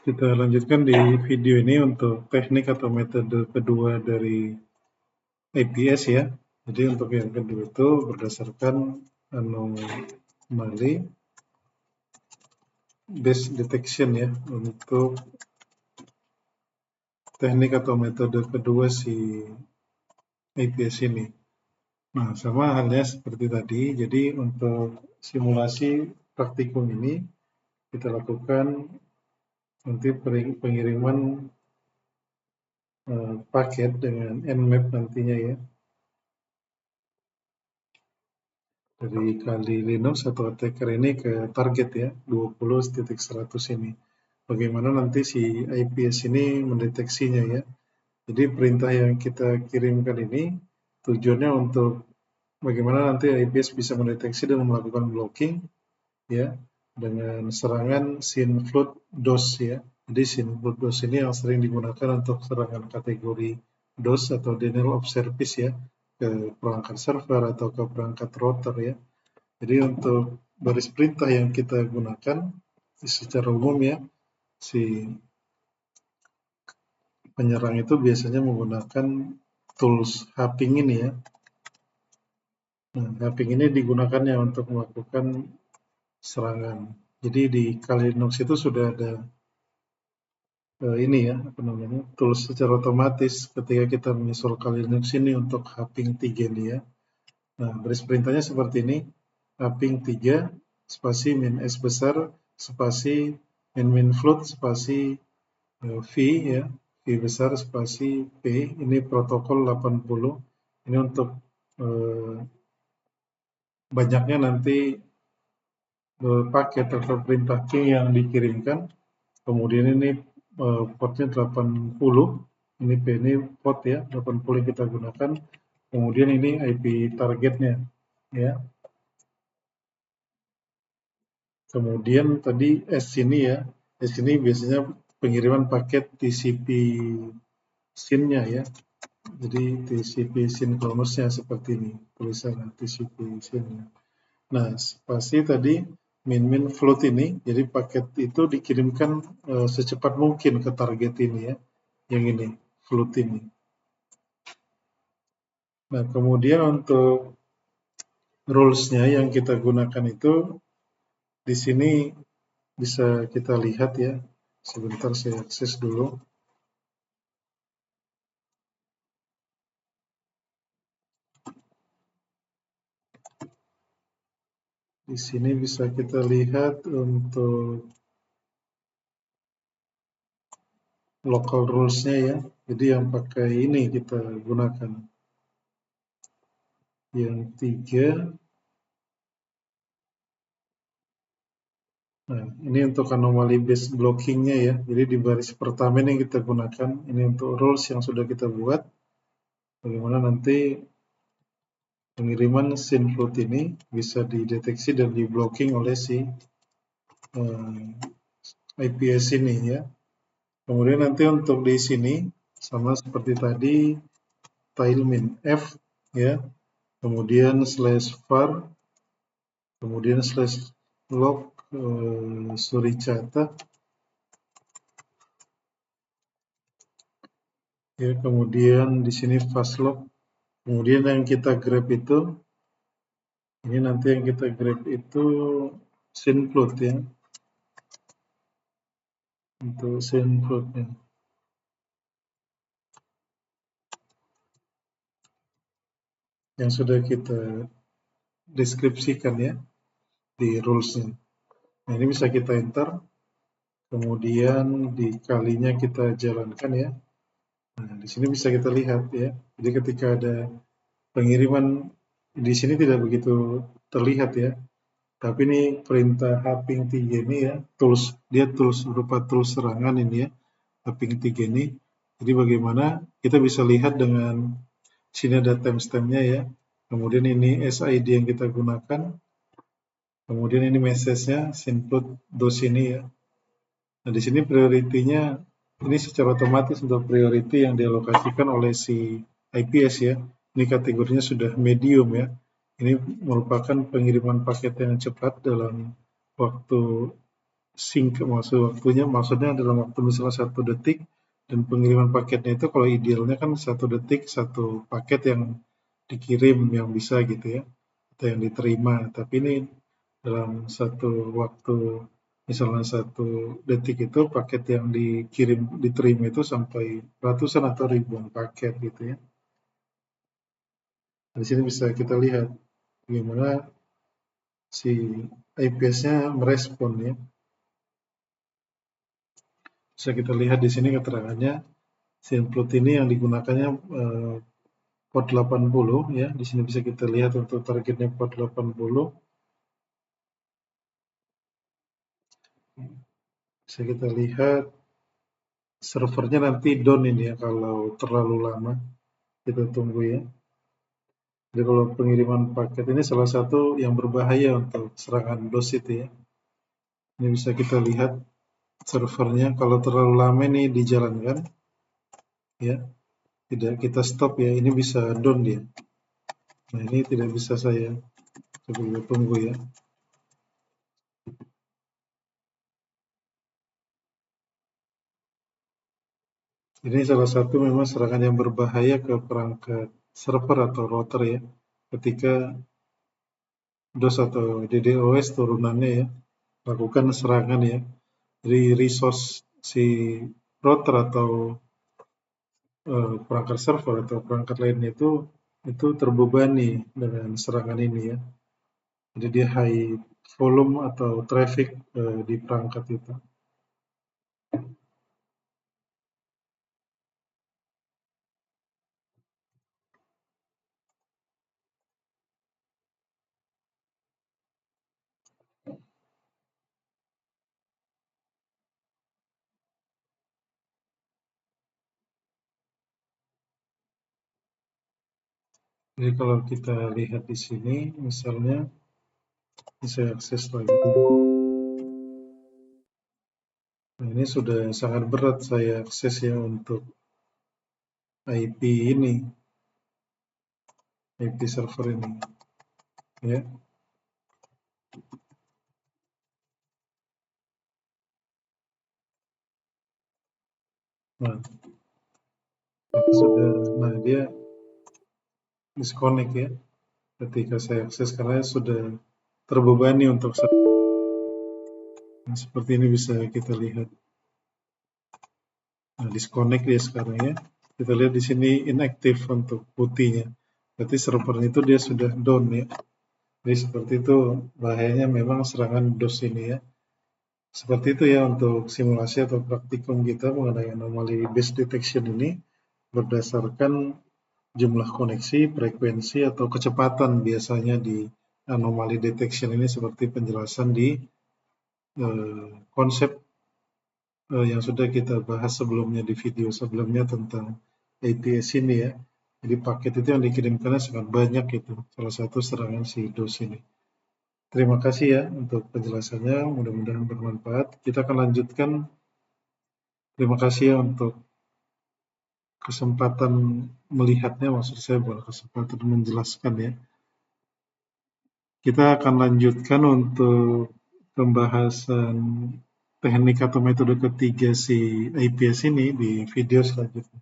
Kita lanjutkan di video ini untuk teknik atau metode kedua dari IPS ya. Jadi untuk yang kedua itu berdasarkan anomali based detection ya, untuk teknik atau metode kedua si IPS ini. Nah, sama halnya seperti tadi. Jadi untuk simulasi praktikum ini kita lakukan nanti pengiriman paket dengan Nmap nantinya ya, dari Kali Linux atau attacker ini ke target ya, 20.100 ini. Bagaimana nanti si IPS ini mendeteksinya ya. Jadi perintah yang kita kirimkan ini tujuannya untuk bagaimana nanti IPS bisa mendeteksi dan melakukan blocking ya, dengan serangan SYN-FLOOD DOS ya. Jadi SYN-FLOOD DOS ini yang sering digunakan untuk serangan kategori DOS atau denial of service ya, ke perangkat server atau ke perangkat router ya. Jadi untuk baris perintah yang kita gunakan secara umum ya, si penyerang itu biasanya menggunakan tools haping ini ya. Nah, haping ini digunakannya untuk melakukan serangan. Jadi di Kali Linux itu sudah ada ini ya, apa namanya, tools secara otomatis ketika kita menginstall Kali Linux ini untuk haping 3 ini ya. Nah, baris perintahnya seperti ini, haping 3 spasi min S besar spasi min float spasi V ya, V besar spasi P, ini protokol 80, ini untuk banyaknya nanti paket atau perintah key yang dikirimkan. Kemudian ini portnya 80, ini P ini port ya, 80 yang kita gunakan. Kemudian ini IP targetnya ya. Kemudian tadi S ini ya, S ini biasanya pengiriman paket TCP SYN-nya ya. Jadi TCP synchronous-nya seperti ini, tulisan TCP SYN-nya. Nah, pasti tadi min float ini, jadi paket itu dikirimkan secepat mungkin ke target ini ya, yang ini, float ini. Nah, kemudian untuk rules-nya yang kita gunakan itu di sini bisa kita lihat ya. Sebentar saya akses dulu. Di sini bisa kita lihat untuk local rules-nya ya. Jadi yang pakai ini kita gunakan. Yang 3. Nah, ini untuk anomaly based blocking-nya ya. Jadi di baris pertama ini kita gunakan. Ini untuk rules yang sudah kita buat. Bagaimana nanti pengiriman SYN-FLOOD ini bisa dideteksi dan di-blocking oleh si IPS ini ya. Kemudian nanti untuk di sini sama seperti tadi, tilemin F ya. Kemudian /var, kemudian /log suricata ya, kemudian di sini fastlog. Kemudian yang kita grab itu, ini nanti yang kita grab itu SYN-FLOOD ya, untuk SYN-FLOOD-nya. Yang sudah kita deskripsikan ya di rules-nya. Nah, ini bisa kita enter, kemudian dikalinya kita jalankan ya. Nah, di sini bisa kita lihat ya. Jadi ketika ada pengiriman, di sini tidak begitu terlihat ya. Tapi ini perintah haping 3 ini ya, dia tools berupa tools serangan ini ya, haping 3 ini. Jadi bagaimana kita bisa lihat dengan sini ada timestamp-nya ya. Kemudian ini SID yang kita gunakan. Kemudian ini message-nya SYN-FLOOD DOS ini ya. Nah, di sini priority-nya ini secara otomatis untuk priority yang dialokasikan oleh si IPS ya. Ini kategorinya sudah medium ya. Ini merupakan pengiriman paket yang cepat dalam waktu singkat maksudnya dalam waktu misalnya 1 detik, dan pengiriman paketnya itu kalau idealnya kan 1 detik 1 paket yang dikirim yang bisa gitu ya, atau yang diterima. Tapi ini dalam satu waktu misalnya 1 detik itu paket yang diterima itu sampai ratusan atau ribuan paket gitu ya. Di sini bisa kita lihat bagaimana si IPS-nya merespon ya. Bisa kita lihat di sini keterangannya, Synflood ini yang digunakannya port 80 ya. Di sini bisa kita lihat untuk targetnya port 80. Bisa kita lihat servernya nanti down ini ya kalau terlalu lama. Kita tunggu ya. Jadi kalau pengiriman paket ini salah satu yang berbahaya untuk serangan DOS itu ya. Ini bisa kita lihat servernya kalau terlalu lama ini dijalankan ya. Tidak kita stop ya, ini bisa down dia. Nah, ini tidak bisa saya coba tunggu ya. Ini salah satu memang serangan yang berbahaya ke perangkat server atau router ya. Ketika DOS atau DDoS turunannya ya, lakukan serangan ya. Jadi resource si router atau perangkat server atau perangkat lainnya itu terbebani dengan serangan ini ya. Jadi dia high volume atau traffic di perangkat itu. Jadi kalau kita lihat di sini, misalnya saya akses lagi. Nah, ini sudah sangat berat saya akses ya untuk IP ini, IP server ini, ya. Nah, dia disconnect ya ketika saya akses karena sudah terbebani untuk seperti ini bisa kita lihat. Nah, disconnect dia sekarang ya. Kita lihat di sini inactive untuk putihnya. Berarti servernya itu dia sudah down ya. Jadi seperti itu bahayanya memang serangan DOS ini ya. Seperti itu ya untuk simulasi atau praktikum kita mengenai anomaly based detection ini berdasarkan jumlah koneksi, frekuensi, atau kecepatan biasanya di anomaly detection ini seperti penjelasan di konsep yang sudah kita bahas sebelumnya di video sebelumnya tentang APS ini ya. Jadi paket itu yang dikirimkannya sangat banyak itu, salah satu serangan si DOS ini. Terima kasih ya untuk penjelasannya, mudah-mudahan bermanfaat. Kita akan lanjutkan. Terima kasih ya untuk kesempatan melihatnya, maksud saya bukan kesempatan menjelaskan ya. Kita akan lanjutkan untuk pembahasan teknik atau metode ketiga si IPS ini di video selanjutnya.